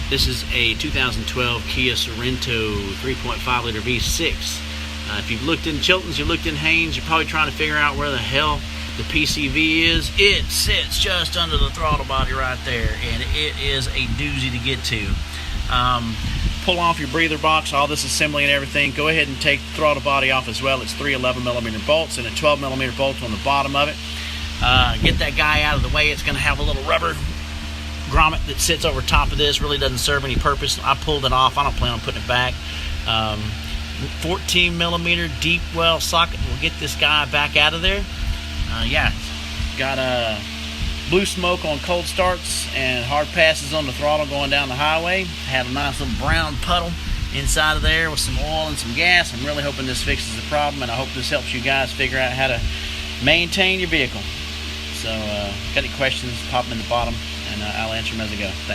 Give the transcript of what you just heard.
This is a 2012 Kia Sorento 3.5 liter V6. If you've looked in Chilton's, you looked in Haynes, you're probably trying to figure out where the hell the PCV is. It sits just under the throttle body right there, and it is a doozy to get to. Pull off your breather box, all this assembly and everything. Go ahead and take the throttle body off as well. It's 3 11mm bolts and a 12mm bolt on the bottom of it. Get that guy out of the way. It's going to have a little rubber grommet that sits over top of this. Really doesn't serve any purpose. I pulled it off. I don't plan on putting it back. 14mm deep well socket will get this guy back out of there. Yeah, got a blue smoke on cold starts and hard passes on the throttle going down the highway. Had a nice little brown puddle inside of there with some oil and some gas. I'm really hoping this fixes the problem, and I hope this helps you guys figure out how to maintain your vehicle. So, got any questions, pop them in the bottom, and I'll answer them as I go. Thanks.